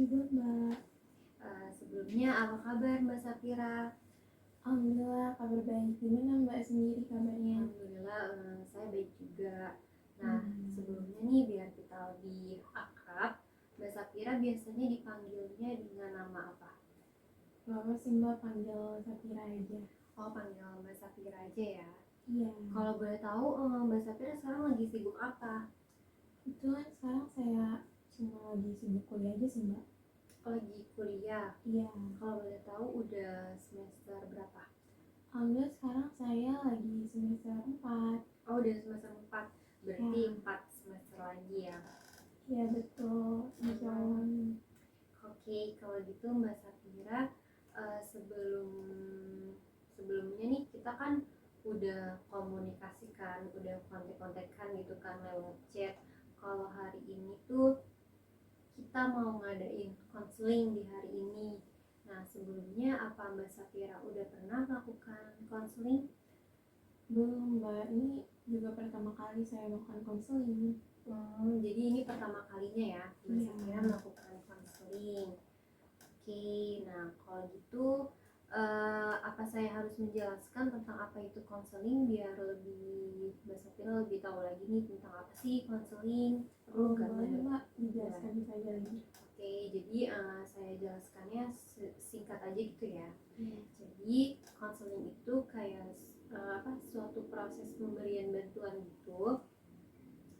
juga Mbak. Sebelumnya apa kabar Mbak Safira? Alhamdulillah kabar baik. Gimana Mbak sendiri kabarnya? Alhamdulillah saya baik juga. Nah, Hmm. sebelumnya nih biar kita lebih akrab, Mbak Safira biasanya dipanggilnya dengan nama apa? Gak apa sih Mbak, panggil Safira aja. Oh, panggil Mbak Safira aja ya. Iya. Kalau boleh tahu Mbak Safira sekarang lagi sibuk apa? Kebetulan sekarang saya cuma lagi sibuk kuliah aja sih Mbak. Lagi kuliah. Iya. Kalau boleh tahu udah semester berapa? Alhamdulillah sekarang saya lagi semester 4. Oh, udah semester 4. Berarti Ya. 4 semester lagi ya. Iya betul. Insya Allah. Oke, kalau gitu Mbak Safira, sebelum sebelumnya nih kita kan udah komunikasikan, udah kontek-kontekan gitu kan lewat chat. Kalau hari ini tuh kita mau ngadain konseling di hari ini. Nah, sebelumnya apa Mbak Safira udah pernah melakukan konseling? Belum Mbak, ini juga pertama kali saya melakukan konseling. Jadi ini pertama kalinya ya Mbak Safira melakukan konseling. Oke, nah kalau gitu apa saya harus menjelaskan tentang apa itu konseling biar lebih Mbak Safira lebih tahu lagi nih tentang apa sih konseling? Perlu kan Mbak dijelaskan saja lagi. Oke, jadi saya jelaskannya singkat aja gitu ya. Iya. Jadi konseling itu kayak suatu proses pemberian bantuan gitu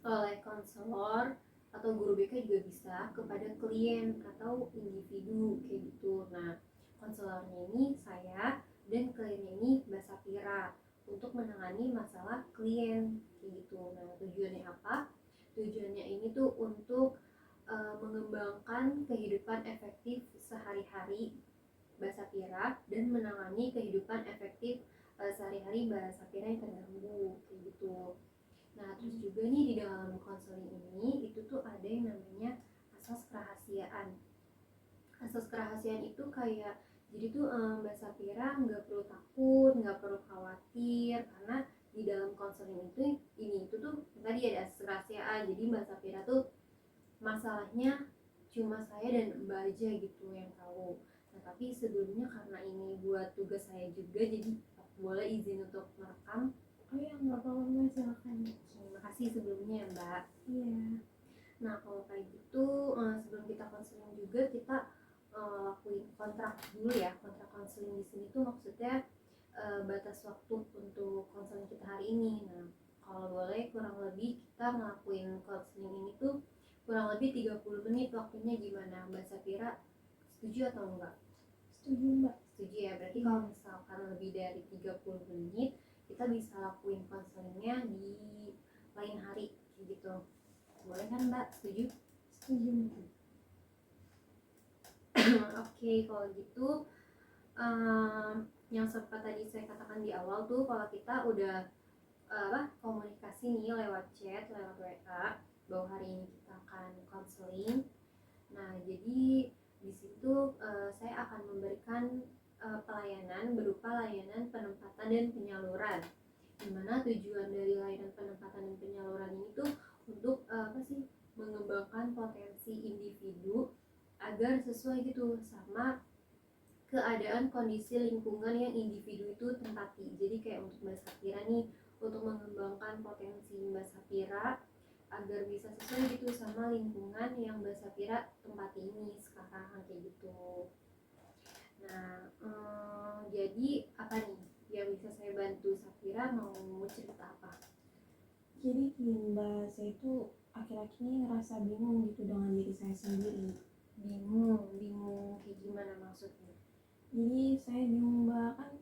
oleh konselor atau guru BK juga bisa kepada klien atau individu kayak gitu. Nah, konselornya ini saya dan kliennya ini Mbak Safira untuk menangani masalah klien kayak gitu. Nah, tujuannya apa? Tujuannya ini tuh untuk mengembangkan kehidupan efektif sehari-hari Mbak Safira dan menangani kehidupan efektif sehari-hari Mbak Safira yang terganggu kayak gitu. Nah, terus juga nih di dalam konseling ini itu tuh ada yang namanya asas kerahasiaan. Asas kerahasiaan itu kayak jadi tuh Mbak Safira nggak perlu takut, nggak perlu khawatir karena di dalam konseling itu ini itu tuh tadi ada asas kerahasiaan. Jadi Mbak Safira tuh masalahnya cuma saya dan Mbak aja gitu yang tahu. Nah, tapi sebelumnya karena ini buat tugas saya juga jadi boleh izin untuk merekam. Oh iya, nggak apa-apa Mbak, silakan. Terima kasih sebelumnya ya Mbak. Iya. Nah, kalau kayak gitu sebelum kita konseling juga kita lakuin kontrak dulu ya. Kontrak konseling di sini tuh maksudnya batas waktu untuk konseling kita hari ini. Nah, kalau boleh kurang lebih kita ngelakuin konseling ini tuh kurang lebih 30 menit waktunya. Gimana Mbak Safira, setuju atau enggak? Setuju Mbak. Setuju ya, berarti kalau misalkan lebih dari 30 menit kita bisa lakuin konselingnya di lain hari gitu. Boleh kan Mbak? Setuju? Setuju Mbak. Oke, kalau gitu yang sempat tadi saya katakan di awal tuh kalau kita udah komunikasi nih lewat chat, lewat WA bahwa hari ini kita akan konseling. Nah, jadi di situ saya akan memberikan pelayanan berupa layanan penempatan dan penyaluran. Dimana tujuan dari layanan penempatan dan penyaluran ini tuh untuk mengembangkan potensi individu agar sesuai gitu sama keadaan kondisi lingkungan yang individu itu tempati. Jadi kayak untuk Mbak Safira nih, untuk mengembangkan potensi Mbak Safira agar bisa sesuai gitu sama lingkungan yang Mbak Safira tempati ini sekarang kayak gitu. Nah, jadi apa nih yang bisa saya bantu Safira, mau cerita apa? Jadi gini Mbak, saya itu akhir-akhir ini ngerasa bingung gitu dengan diri saya sendiri. Bingung kayak gimana maksudnya? Jadi saya bingung Mbak, kan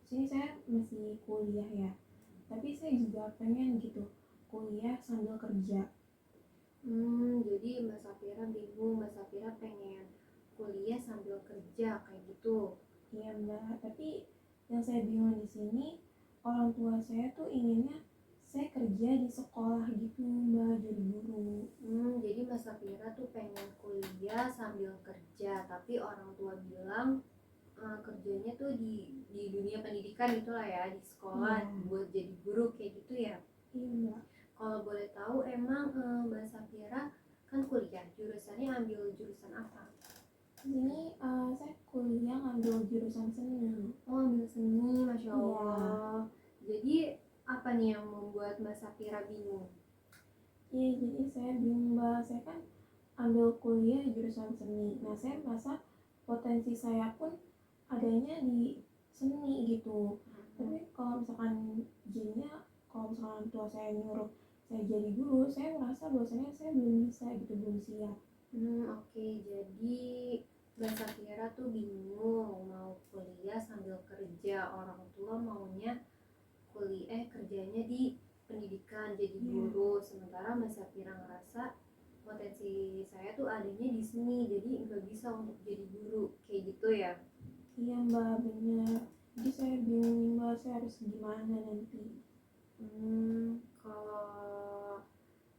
sini saya masih kuliah ya, tapi saya juga pengen gitu kuliah sambil kerja. Jadi Mbak Safira bingung, Mbak Safira pengen kuliah sambil kerja kayak gitu. Iya Mbak, tapi yang saya bingung di sini orang tua saya tuh inginnya saya kerja di sekolah gitu Mbak, jadi guru. Jadi Mbak Safira tuh pengen kuliah sambil kerja, tapi orang tua bilang kerjanya tuh di dunia pendidikan itulah ya, di sekolah buat jadi guru kayak gitu ya. Iya Mbak. Kalau boleh tahu emang Mbak Safira kan kuliah jurusannya ambil jurusan apa? Di sini saya kuliah ngambil jurusan seni. Oh, ambil seni, Masya Iya. Allah. Jadi apa nih yang membuat Mbak Safira bingung? Iya, jadi saya bingung Mbak. Saya kan ambil kuliah jurusan seni. Nah, saya merasa potensi saya pun adanya di seni gitu. Tapi kalau misalkan jadinya, kalau misalkan orang tua saya nyuruh saya jadi guru, saya merasa bahwasanya saya belum bisa gitu, belum siap. Oke. Jadi Mbak Safira tuh bingung mau kuliah sambil kerja. Orang tua maunya kuliah kerjanya di pendidikan jadi Iya. guru. Sementara Mbak Safira ngerasa potensi saya tuh adanya di seni, jadi nggak bisa untuk jadi guru kayak gitu ya. Iya Mbak, bener. Jadi saya bingung nih Mbak, saya harus gimana nanti. Kalau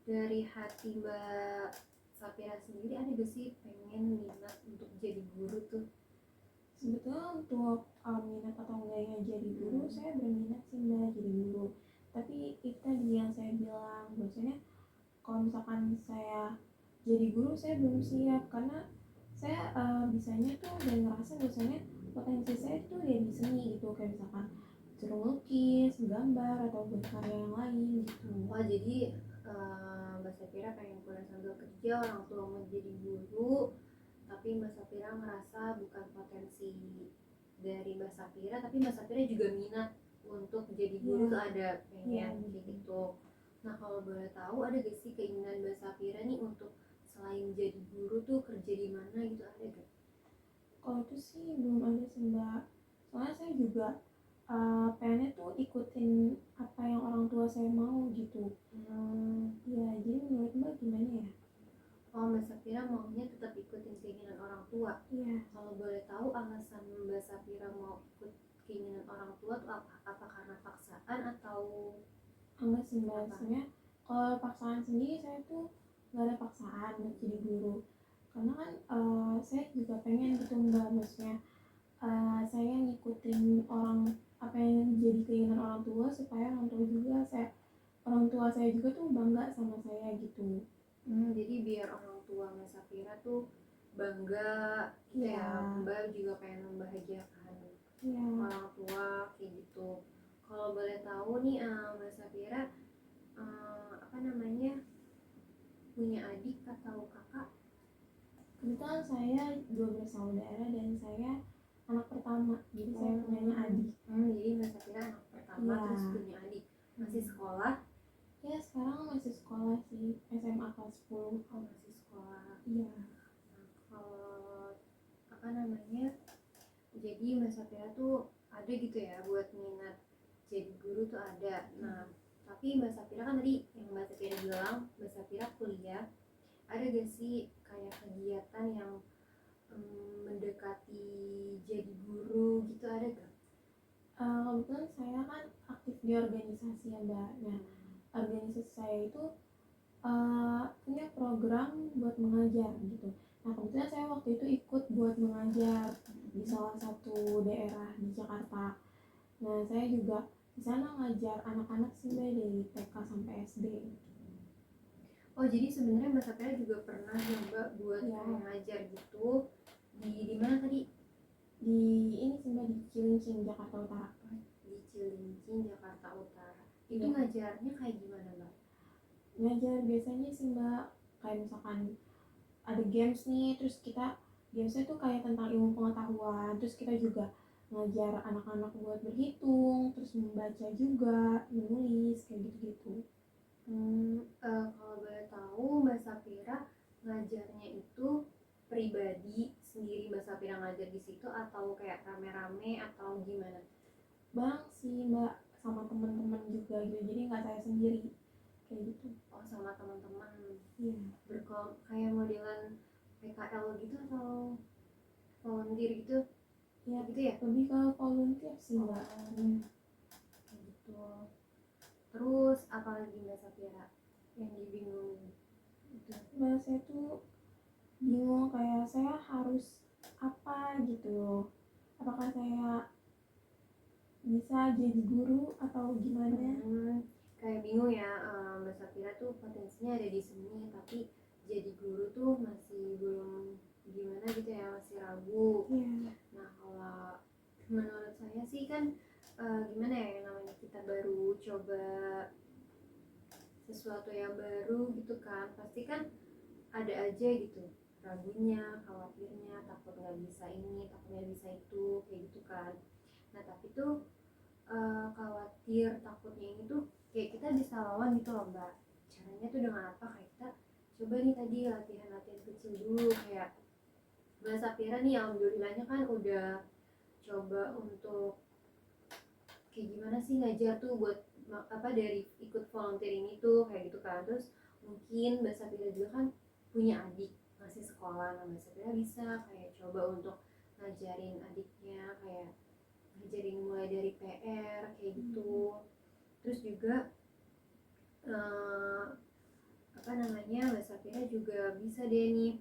dari hati Mbak Safira sendiri ada gak sih pengen minat untuk jadi guru tuh? Sebetulnya untuk minat atau enggaknya jadi guru, saya berminat sih Mbak jadi guru. Tapi itu tadi yang saya bilang, bahwasanya kalau misalkan saya jadi guru, saya belum siap karena saya bisanya tuh dan ngerasa bahwasanya potensi saya tuh ya di seni gitu, kayak misalkan suruh lukis, gambar atau buat karya yang lain gitu. Wah, jadi Mbak Safira pengen kuliah sambil kerja, orang tua mau jadi guru, tapi Mbak Safira ngerasa bukan potensi dari Mbak Safira, tapi Mbak Safira juga minat untuk jadi guru tuh ada pengen kayak gitu. Nah, kalau boleh tahu ada gak sih keinginan Mbak Safira nih untuk selain jadi guru tuh kerja di mana gitu, ada gak? Kalau itu sih belum ada sih Mbak. Soalnya saya juga pengennya tuh ikutin apa yang orang tua saya mau gitu. Ya, jadi menurut Mbak gimana ya? Oh, Mbak Safira maunya tetap ikutin keinginan orang tua. Iya. Kalau boleh tahu alasan Mbak Safira mau ikut keinginan orang tua tuh apa? Apa karena paksaan atau Enggak sih Mbak, apa? sebenarnya kalau paksaan sendiri saya tuh nggak ada paksaan untuk jadi guru. Karena kan saya juga pengen gitu Mbak, maksudnya saya ngikutin orang apa yang jadi keinginan orang tua supaya orang tua saya juga tuh bangga sama saya gitu. Jadi biar orang tua Mbak Safira tuh bangga gitu Iya. ya. Mbak juga pengen membahagiakan Iya. orang tua kayak gitu. Kalau boleh tahu nih Mbak Safira apa namanya, punya adik atau kakak? Kebetulan saya dua bersaudara dan saya anak pertama, jadi saya punyanya adik. Jadi Mbak Safira anak pertama Iya. terus punya adik. Masih sekolah? Ya sekarang masih sekolah sih, SMA kelas 10. Oh, masih sekolah. Iya. Nah, kalau apa namanya, jadi Mbak Safira tuh ada gitu ya buat minat jadi guru tuh ada. Nah, tapi Mbak Safira kan tadi yang Mbak Safira bilang Mbak Safira kuliah, ada gak sih kayak kegiatan yang mendekati jadi guru gitu, ada gak? Kebetulan saya kan aktif di organisasi ya Mbak. Nah, organisasi saya itu punya program buat mengajar gitu. Nah, kebetulan saya waktu itu ikut buat mengajar di salah satu daerah di Jakarta. Nah, saya juga di sana ngajar anak-anak sih Mbak, dari TK sampai SD. Oh, jadi sebenarnya Mbak Safira juga pernah nyoba buat Ya, kayak ngajar gitu di mana tadi? di ini sih Mbak, di Cilincing, Jakarta Utara. Di Cilincing, Jakarta Utara. Itu Iya. ngajarnya kayak gimana, Mbak? Ngajar biasanya sih Mbak, kayak misalkan ada games nih, terus kita gamesnya tuh kayak tentang ilmu pengetahuan, terus kita juga ngajar anak-anak buat berhitung, terus membaca juga, menulis kayak gitu-gitu. Kalau boleh tahu Mbak Safira ngajarnya itu pribadi sendiri, Mbak Safira ngajar di situ atau kayak rame-rame atau gimana? Bang sih Mbak, sama teman-teman juga gitu, jadi nggak saya sendiri kayak gitu. Oh, sama teman-teman. Iya. Kayak modelan PKL gitu atau volunteer gitu? Ya, Gitu ya? lebih ke volunteer sih Mbak. Kayak gitu. Terus apalagi Mbak Safira yang dibingungin? Itu Mbak, saya tuh bingung kayak saya harus apa gitu. Apakah saya bisa jadi guru atau gimana? Kayak bingung ya, Mbak Safira tuh potensinya ada di seni tapi jadi guru tuh masih belum gimana gitu ya, masih ragu. Iya. Nah kalau menurut saya sih kan gimana ya, yang namanya kita baru coba sesuatu yang baru gitu kan, pasti kan ada aja gitu ragunya, khawatirnya, takut nggak bisa ini, takut nggak bisa itu, kayak gitu kan. Nah tapi tuh khawatir takutnya ini tuh kayak kita bisa lawan gitu loh mbak. Caranya tuh dengan apa, kayak kita coba nih tadi latihan-latihan kecil dulu, kayak Mbak Safira nih alhamdulillahnya kan udah coba untuk kayak gimana sih ngajar tuh buat apa dari ikut volunteer ini tuh kayak gitu kan. Terus mungkin Mbak Safira juga kan punya adik masih sekolah, nah Mbak Safira bisa kayak coba untuk ngajarin adiknya, kayak ngajarin mulai dari PR kayak gitu. Terus juga eh, apa namanya, Mbak Safira juga bisa deh nih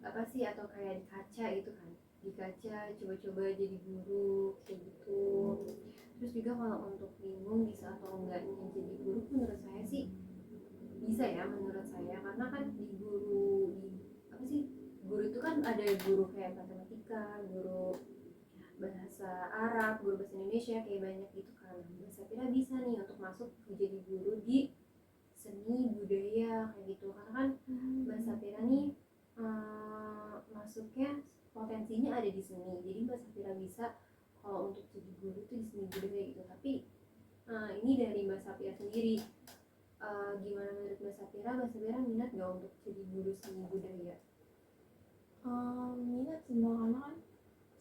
apa sih, atau kayak di kaca gitu kan, di kaca coba-coba jadi guru kayak gitu. Terus juga kalau untuk bingung bisa atau enggaknya jadi guru, menurut saya sih bisa ya, menurut saya, karena kan di guru di apa sih, guru itu kan ada guru kayak matematika, guru bahasa Arab, guru bahasa Indonesia, kayak banyak gitu kan. Nah, saya kira bisa nih untuk masuk menjadi guru di seni budaya kayak gitu, karena kan Mbak Safira nih masuknya potensinya ada di seni, jadi Mbak Safira bisa kalau untuk jadi guru tuh di seni budaya gitu. Tapi ini dari Mbak Safira sendiri, gimana menurut Mbak Safira? Mbak Safira minat nggak untuk jadi guru seni budaya? Minat sih mbak, karena kan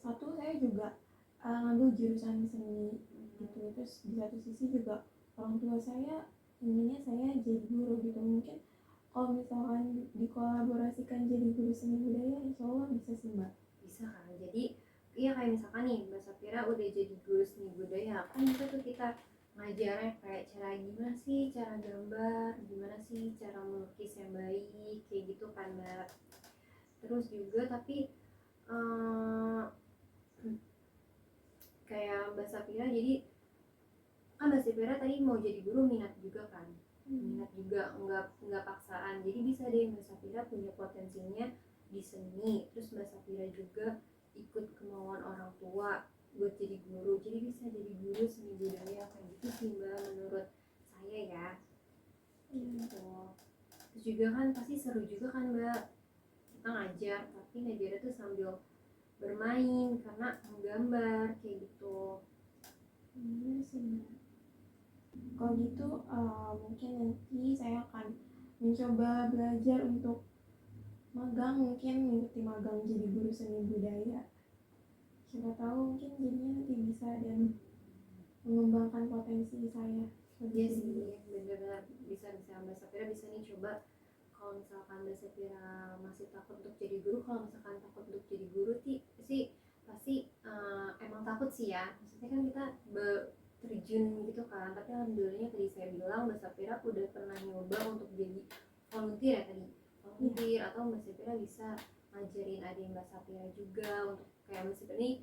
satu saya juga ngambil jurusan seni gitu, terus di satu sisi juga orang tua saya inginnya saya jadi guru gitu. Mungkin kalau misalkan dikolaborasikan jadi guru seni budaya, insya Allah bisa sih mbak. Bisa kan, jadi iya kayak misalkan nih Mbak Safira udah jadi guru seni budaya kan, bisa tuh kita ngajarnya kayak cara gimana sih cara gambar, gimana sih cara melukis yang baik kayak gitu kan Mbak. Terus juga tapi eh, kayak Mbak Safira, jadi kan Mbak Safira tadi mau jadi guru minat juga kan, minat juga, nggak paksaan. Jadi bisa deh Mbak Safira punya potensinya di seni, terus Mbak Safira juga ikut kemauan orang tua buat jadi guru, jadi bisa jadi guru seni budaya kayak gitu sih Mbak, menurut saya ya gitu. Terus juga kan pasti seru juga kan Mbak, kita ngajar tapi ngajarnya tuh sambil bermain karena menggambar kayak gitu. Iya sih mbak. Kalau gitu mungkin nanti saya akan mencoba belajar untuk magang, mungkin mengikuti magang jadi guru seni budaya. Siapa tahu mungkin jadinya nanti bisa dan mengembangkan potensi saya. Iya sih, bener-bener bisa Mbak Safira bisa nih coba. Kalau misalkan Mbak Safira masih takut untuk jadi guru, kalau misalkan takut untuk jadi guru sih pasti emang takut sih ya. Maksudnya kan kita terjun gitu kan. Tapi alhamdulillahnya tadi saya bilang Mbak Safira udah pernah nyoba untuk jadi volunteer ya tadi, volunteer, atau Mbak Safira bisa ngajarin adik Mbak Safira juga untuk kayak Mbak Safira nih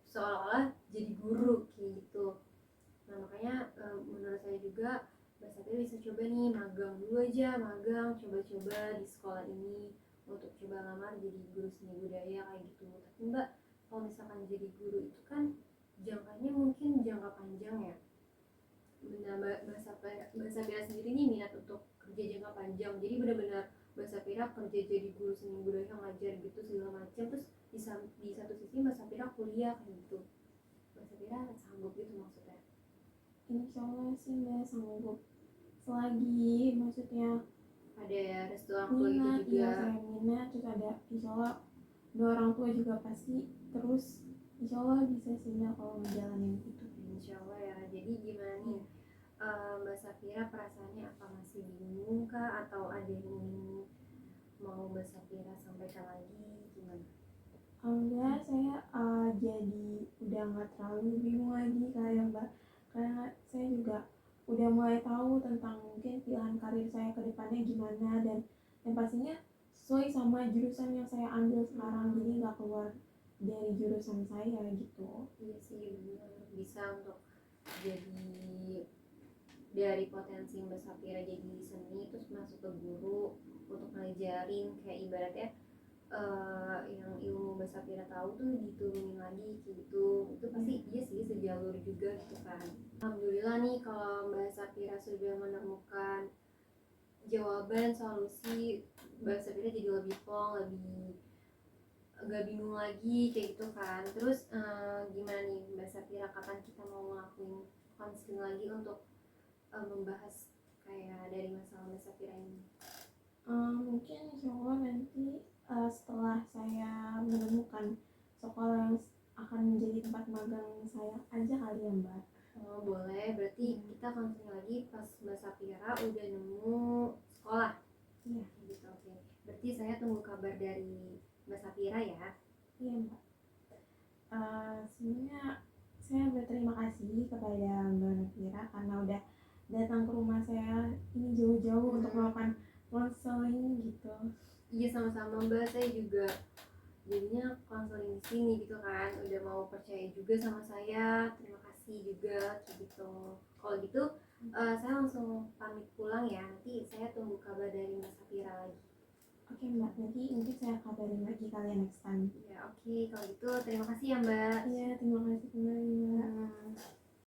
seolah-olah jadi guru kayak gitu. Nah makanya menurut saya juga Mbak Safira bisa coba nih magang dulu aja, magang coba-coba di sekolah ini untuk coba lamar jadi guru seni budaya kayak gitu. Tapi Mbak, kalau misalkan jadi guru itu kan jangkanya mungkin jangka panjang ya. Nah, Mbak Safira sendiri nih minat untuk kerja jangka panjang, jadi benar-benar Mbak Safira kerja jadi guru seni budaya, ngajar gitu segala macam, terus di satu sisi Mbak Safira kuliah kayak gitu. Mbak Safira sanggup gitu maksudnya? Insya Allah sih mbak sanggup, selagi maksudnya Ada restu orang tua gitu minat, juga. iya saya minat, terus ada insya Allah dua orang tua juga pasti, terus insya Allah bisa sih mbak kalau ngejalanin itu. Insya Allah ya. Jadi gimana nih Mbak Safira, perasaannya apa, masih bingung kah atau ada yang ingin mau Mbak Safira sampaikan lagi, gimana? Alhamdulillah saya jadi udah nggak terlalu bingung lagi kayak mbak, karena saya juga udah mulai tahu tentang mungkin pilihan karir saya ke depannya gimana, dan pastinya sesuai sama jurusan yang saya ambil sekarang, jadi nggak keluar dari jurusan saya gitu. Iya sih benar, bisa untuk jadi dari potensi Mbak Safira jadi seni terus masuk ke guru untuk ngajarin, kayak ibaratnya yang ilmu Mbak Safira tahu tuh diturunin lagi kayak gitu. Itu pasti iya sih sejalur juga gitu kan. Alhamdulillah nih kalau Mbak Safira sudah menemukan jawaban solusi, Mbak Safira jadi lebih plong, lebih gak bingung lagi kayak gitu kan. Terus gimana nih Mbak Safira, kapan kita mau ngelakuin konseling lagi untuk membahas kayak dari masalah Mbak Safira ini? Mungkin insya Allah nanti setelah saya menemukan sekolah yang akan menjadi tempat magang saya aja kali ya Mbak. Oh, boleh, berarti kita konseling lagi pas Mbak Safira udah nemu sekolah. Iya. Gitu, oke. Berarti saya tunggu kabar dari Mbak Safira ya. Iya Mbak. Sebenarnya saya berterima kasih kepada Mbak Nafira karena udah datang ke rumah saya ini jauh-jauh untuk melakukan konseling gitu. Iya, sama-sama Mbak, saya juga jadinya konseling di sini gitu kan, udah mau percaya juga sama saya, terima kasih juga kayak gitu. Kalau gitu saya langsung pamit pulang ya, nanti saya tunggu kabar dari Mbak Safira lagi. Oke Mbak, nanti mungkin saya kabarin lagi kalian next time. Ya oke, kalau gitu terima kasih ya Mbak. Iya, terima kasih kembali Mbak.